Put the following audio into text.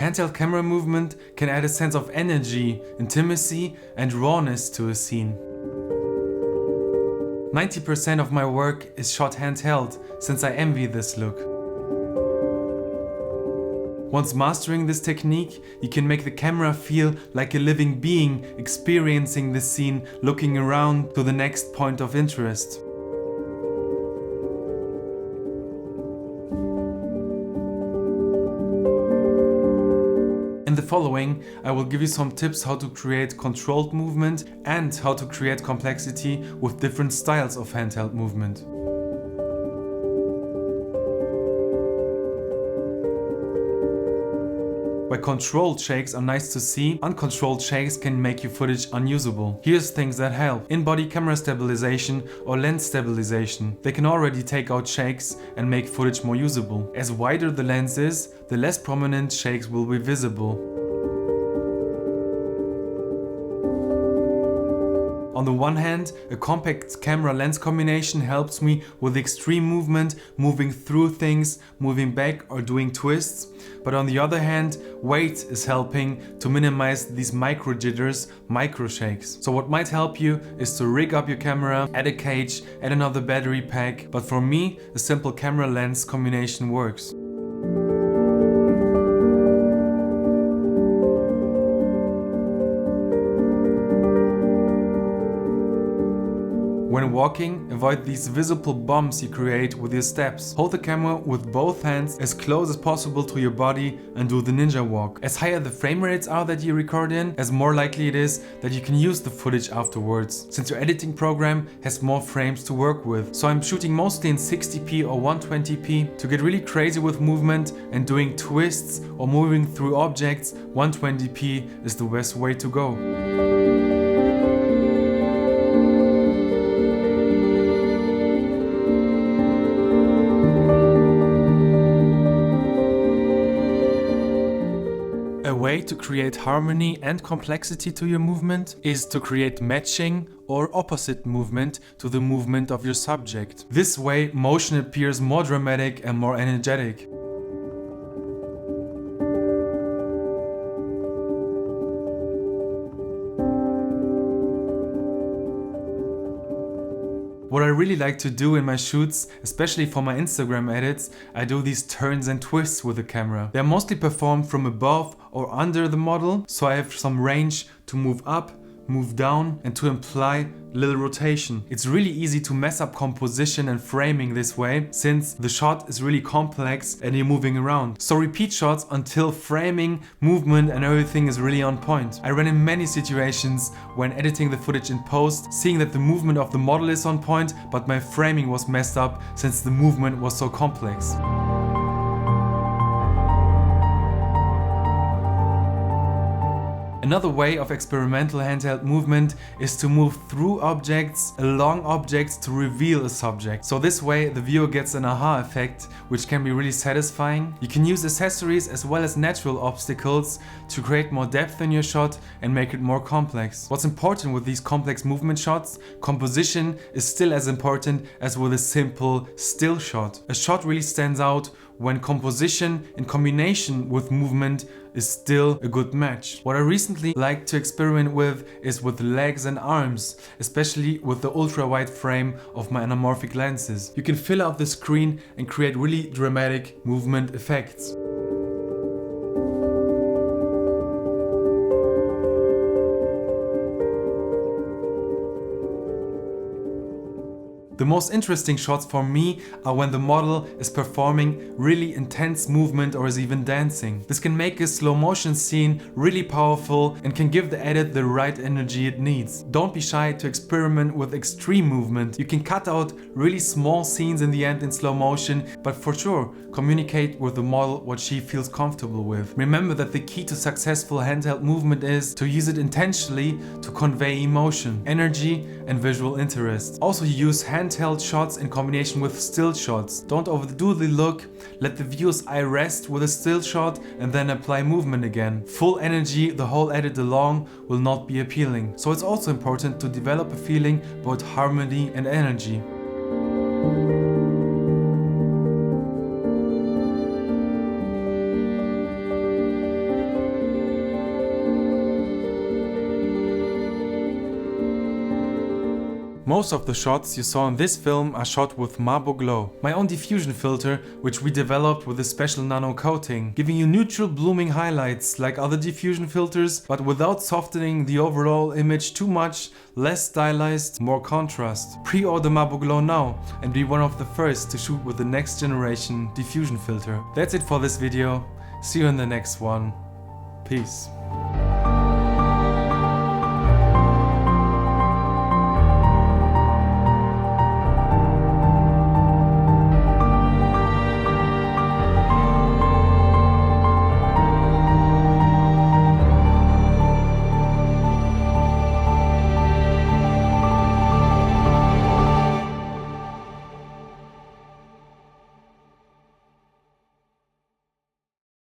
Handheld camera movement can add a sense of energy, intimacy and rawness to a scene. 90% of my work is shot handheld, since I envy this look. Once mastering this technique, you can make the camera feel like a living being experiencing the scene, looking around to the next point of interest. In the following, I will give you some tips how to create controlled movement and how to create complexity with different styles of handheld movement. While controlled shakes are nice to see, uncontrolled shakes can make your footage unusable. Here's things that help: in-body camera stabilization or lens stabilization. They can already take out shakes and make footage more usable. As wider the lens is, the less prominent shakes will be visible. On the one hand, a compact camera lens combination helps me with extreme movement, moving through things, moving back or doing twists. But on the other hand, weight is helping to minimize these micro jitters, micro shakes. So what might help you is to rig up your camera, add a cage, add another battery pack. But for me, a simple camera lens combination works. When walking, avoid these visible bumps you create with your steps. Hold the camera with both hands as close as possible to your body and do the ninja walk. As higher the frame rates are that you record in, as more likely it is that you can use the footage afterwards, since your editing program has more frames to work with. So I'm shooting mostly in 60p or 120p. To get really crazy with movement and doing twists or moving through objects, 120p is the best way to go. A way to create harmony and complexity to your movement is to create matching or opposite movement to the movement of your subject. This way, motion appears more dramatic and more energetic. What I really like to do in my shoots, especially for my Instagram edits, I do these turns and twists with the camera. They're mostly performed from above or under the model, so I have some range to move up, move down and to imply little rotation. It's really easy to mess up composition and framing this way, since the shot is really complex and you're moving around. So repeat shots until framing, movement and everything is really on point. I ran in many situations when editing the footage in post, seeing that the movement of the model is on point, but my framing was messed up since the movement was so complex. Another way of experimental handheld movement is to move through objects, along objects to reveal a subject. So this way the viewer gets an aha effect, which can be really satisfying. You can use accessories as well as natural obstacles to create more depth in your shot and make it more complex. What's important with these complex movement shots, composition is still as important as with a simple still shot. A shot really stands out when composition in combination with movement is still a good match. What I recently like to experiment with is with legs and arms, especially with the ultra wide frame of my anamorphic lenses. You can fill out the screen and create really dramatic movement effects. The most interesting shots for me are when the model is performing really intense movement or is even dancing. This can make a slow motion scene really powerful and can give the edit the right energy it needs. Don't be shy to experiment with extreme movement. You can cut out really small scenes in the end in slow motion, but for sure communicate with the model what she feels comfortable with. Remember that the key to successful handheld movement is to use it intentionally to convey emotion, energy and visual interest. Also use handheld shots in combination with still shots. Don't overdo the look, let the viewer's eye rest with a still shot and then apply movement again. Full energy the whole edit along will not be appealing. So it's also important to develop a feeling about harmony and energy. Most of the shots you saw in this film are shot with Marble Glow, my own diffusion filter which we developed with a special nano coating, giving you neutral blooming highlights like other diffusion filters, but without softening the overall image too much, less stylized, more contrast. Pre-order Marble Glow now and be one of the first to shoot with the next generation diffusion filter. That's it for this video. See you in the next one. Peace.